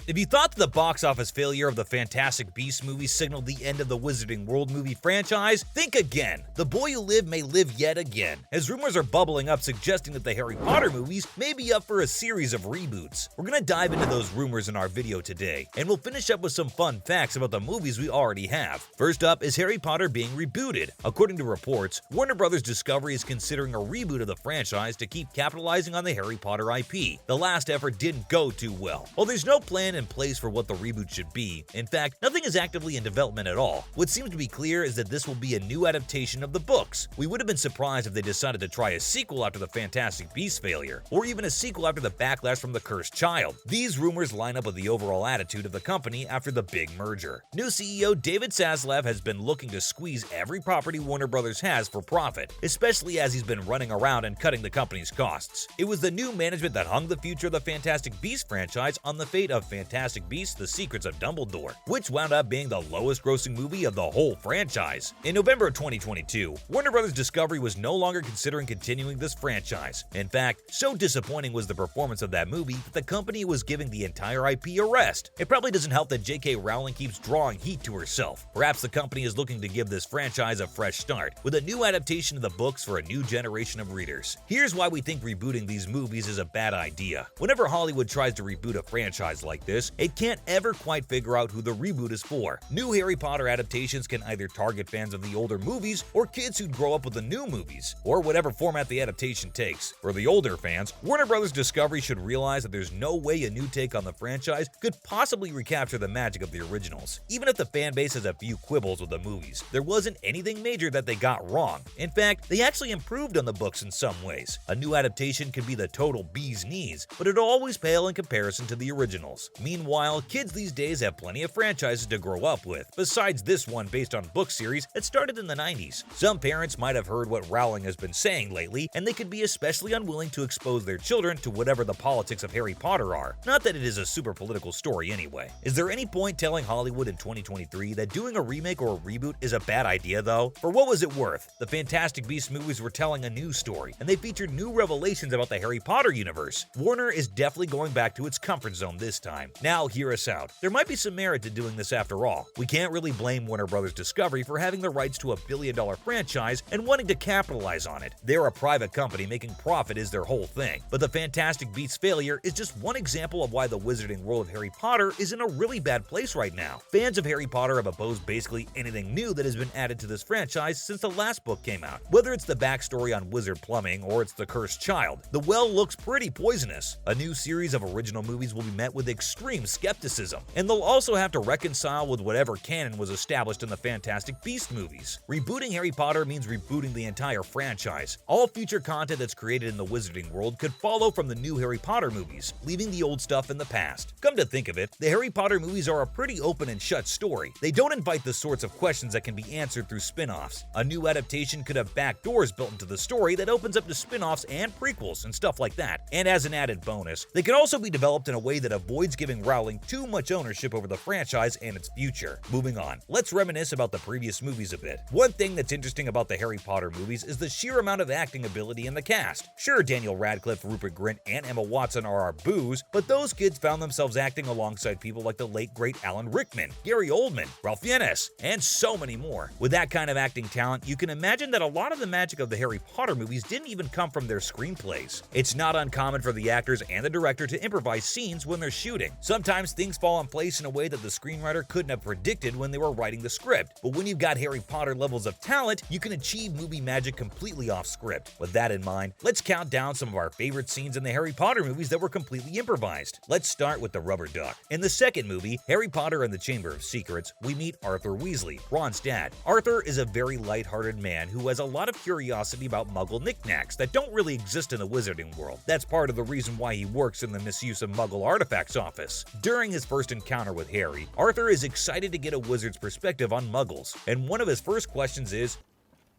If you thought that the box office failure of the Fantastic Beasts movie signaled the end of the Wizarding World movie franchise, think again. The boy who lived may live yet again, as rumors are bubbling up suggesting that the Harry Potter movies may be up for a series of reboots. We're gonna dive into those rumors in our video today, and we'll finish up with some fun facts about the movies we already have. First up is Harry Potter being rebooted. According to reports, Warner Bros. Discovery is considering a reboot of the franchise to keep capitalizing on the Harry Potter IP. The last effort didn't go too well. While there's no plan in place for what the reboot should be, in fact, nothing is actively in development at all. What seems to be clear is that this will be a new adaptation of the books. We would have been surprised if they decided to try a sequel after the Fantastic Beasts failure, or even a sequel after the backlash from the Cursed Child. These rumors line up with the overall attitude of the company after the big merger. New CEO David Zaslav has been looking to squeeze every property Warner Bros. Has for profit, especially as he's been running around and cutting the company's costs. It was the new management that hung the future of the Fantastic Beasts franchise on the fate of Fantastic Beasts: The Secrets of Dumbledore, which wound up being the lowest grossing movie of the whole franchise. In November of 2022, Warner Bros. Discovery was no longer considering continuing this franchise. In fact, so disappointing was the performance of that movie that the company was giving the entire IP a rest. It probably doesn't help that J.K. Rowling keeps drawing heat to herself. Perhaps the company is looking to give this franchise a fresh start, with a new adaptation of the books for a new generation of readers. Here's why we think rebooting these movies is a bad idea. Whenever Hollywood tries to reboot a franchise like this, it can't ever quite figure out who the reboot is for. New Harry Potter adaptations can either target fans of the older movies or kids who grow up with the new movies, or whatever format the adaptation takes. For the older fans, Warner Bros. Discovery should realize that there's no way a new take on the franchise could possibly recapture the magic of the originals. Even if the fan base has a few quibbles with the movies, there wasn't anything major that they got wrong. In fact, they actually improved on the books in some ways. A new adaptation could be the total bee's knees, but it'll always pale in comparison to the originals. Meanwhile, kids these days have plenty of franchises to grow up with, besides this one based on book series that started in the 90s. Some parents might have heard what Rowling has been saying lately, and they could be especially unwilling to expose their children to whatever the politics of Harry Potter are. Not that it is a super political story anyway. Is there any point telling Hollywood in 2023 that doing a remake or a reboot is a bad idea though? For what was it worth? The Fantastic Beasts movies were telling a new story, and they featured new revelations about the Harry Potter universe. Warner is definitely going back to its comfort zone this time. Now hear us out. There might be some merit to doing this after all. We can't really blame Warner Bros. Discovery for having the rights to a billion-dollar franchise and wanting to capitalize on it. They're a private company, making profit is their whole thing. But the Fantastic Beasts failure is just one example of why the Wizarding World of Harry Potter is in a really bad place right now. Fans of Harry Potter have opposed basically anything new that has been added to this franchise since the last book came out. Whether it's the backstory on wizard plumbing or it's the Cursed Child, the well looks pretty poisonous. A new series of original movies will be met with extreme skepticism, and they'll also have to reconcile with whatever canon was established in the Fantastic Beasts movies. Rebooting Harry Potter means rebooting the entire franchise. All future content that's created in the Wizarding World could follow from the new Harry Potter movies, leaving the old stuff in the past. Come to think of it, the Harry Potter movies are a pretty open and shut story. They don't invite the sorts of questions that can be answered through spin-offs. A new adaptation could have back doors built into the story that opens up to spin-offs and prequels and stuff like that. And as an added bonus, they could also be developed in a way that avoids giving Rowling too much ownership over the franchise and its future. Moving on, let's reminisce about the previous movies a bit. One thing that's interesting about the Harry Potter movies is the sheer amount of acting ability in the cast. Sure, Daniel Radcliffe, Rupert Grint, and Emma Watson are our boos, but those kids found themselves acting alongside people like the late great Alan Rickman, Gary Oldman, Ralph Fiennes, and so many more. With that kind of acting talent, you can imagine that a lot of the magic of the Harry Potter movies didn't even come from their screenplays. It's not uncommon for the actors and the director to improvise scenes when they're shooting. Sometimes things fall in place in a way that the screenwriter couldn't have predicted when they were writing the script. But when you've got Harry Potter levels of talent, you can achieve movie magic completely off script. With that in mind, let's count down some of our favorite scenes in the Harry Potter movies that were completely improvised. Let's start with the rubber duck. In the second movie, Harry Potter and the Chamber of Secrets, we meet Arthur Weasley, Ron's dad. Arthur is a very lighthearted man who has a lot of curiosity about Muggle knickknacks that don't really exist in the Wizarding World. That's part of the reason why he works in the Misuse of Muggle Artifacts office. During his first encounter with Harry, Arthur is excited to get a wizard's perspective on Muggles, and one of his first questions is,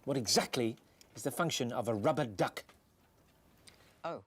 "What exactly is the function of a rubber duck?" Oh,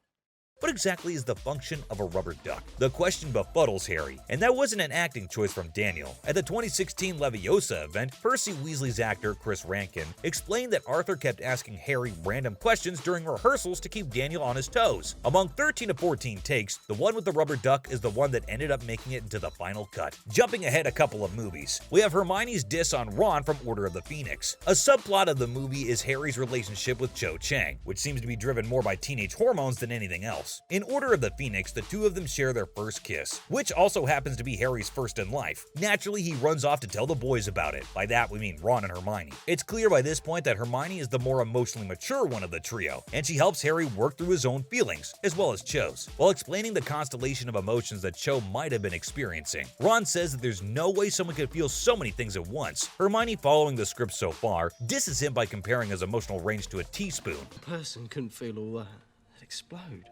What exactly is the function of a rubber duck? The question befuddles Harry, and that wasn't an acting choice from Daniel. At the 2016 Leviosa event, Percy Weasley's actor, Chris Rankin, explained that Arthur kept asking Harry random questions during rehearsals to keep Daniel on his toes. Among 13 to 14 takes, the one with the rubber duck is the one that ended up making it into the final cut. Jumping ahead a couple of movies, we have Hermione's diss on Ron from Order of the Phoenix. A subplot of the movie is Harry's relationship with Cho Chang, which seems to be driven more by teenage hormones than anything else. In Order of the Phoenix, the two of them share their first kiss, which also happens to be Harry's first in life. Naturally, he runs off to tell the boys about it. By that, we mean Ron and Hermione. It's clear by this point that Hermione is the more emotionally mature one of the trio, and she helps Harry work through his own feelings, as well as Cho's, while explaining the constellation of emotions that Cho might have been experiencing. Ron says that there's no way someone could feel so many things at once. Hermione, following the script so far, disses him by comparing his emotional range to a teaspoon. A person couldn't feel all that. It'd explode.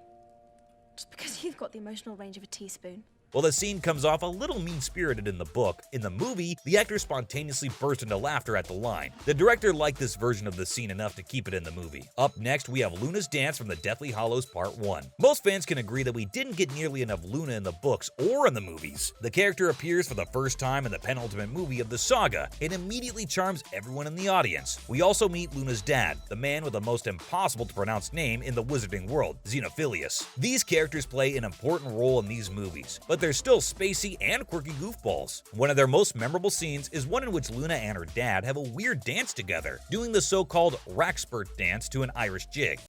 Just because you've got the emotional range of a teaspoon. While the scene comes off a little mean-spirited in the book, in the movie, the actor spontaneously burst into laughter at the line. The director liked this version of the scene enough to keep it in the movie. Up next, we have Luna's dance from the Deathly Hallows Part 1. Most fans can agree that we didn't get nearly enough Luna in the books or in the movies. The character appears for the first time in the penultimate movie of the saga and immediately charms everyone in the audience. We also meet Luna's dad, the man with the most impossible to pronounce name in the wizarding world, Xenophilius. These characters play an important role in these movies, but they're still spacey and quirky goofballs. One of their most memorable scenes is one in which Luna and her dad have a weird dance together, doing the so-called Rackspurt dance to an Irish jig.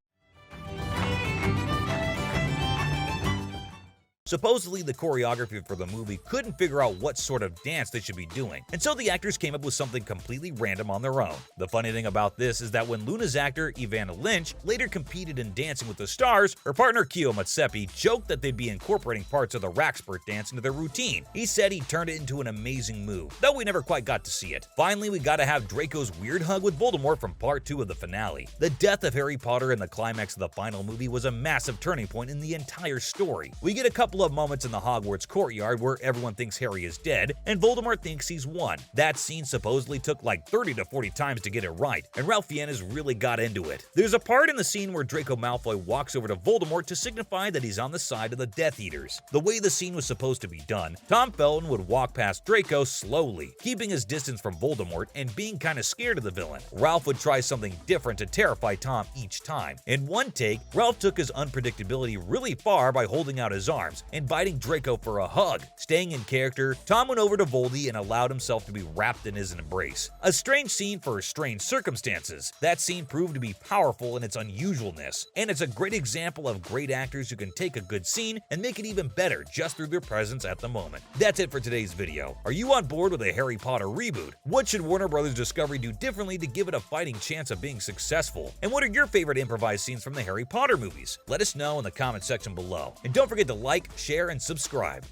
Supposedly, the choreography for the movie couldn't figure out what sort of dance they should be doing, and so the actors came up with something completely random on their own. The funny thing about this is that when Luna's actor, Ivana Lynch, later competed in Dancing with the Stars, her partner Kyo Matsepi joked that they'd be incorporating parts of the Rackspurt dance into their routine. He said he turned it into an amazing move, though we never quite got to see it. Finally, we gotta have Draco's weird hug with Voldemort from Part 2 of the finale. The death of Harry Potter in the climax of the final movie was a massive turning point in the entire story. We get a couple of moments in the Hogwarts courtyard where everyone thinks Harry is dead and Voldemort thinks he's won. That scene supposedly took like 30 to 40 times to get it right, and Ralph Fiennes really got into it. There's a part in the scene where Draco Malfoy walks over to Voldemort to signify that he's on the side of the Death Eaters. The way the scene was supposed to be done, Tom Felton would walk past Draco slowly, keeping his distance from Voldemort and being kinda scared of the villain. Ralph would try something different to terrify Tom each time. In one take, Ralph took his unpredictability really far by holding out his arms, inviting Draco for a hug. Staying in character, Tom went over to Voldy and allowed himself to be wrapped in his embrace. A strange scene for strange circumstances. That scene proved to be powerful in its unusualness, and it's a great example of great actors who can take a good scene and make it even better just through their presence at the moment. That's it for today's video. Are you on board with a Harry Potter reboot? What should Warner Bros. Discovery do differently to give it a fighting chance of being successful? And what are your favorite improvised scenes from the Harry Potter movies? Let us know in the comment section below. And don't forget to like, share, and subscribe.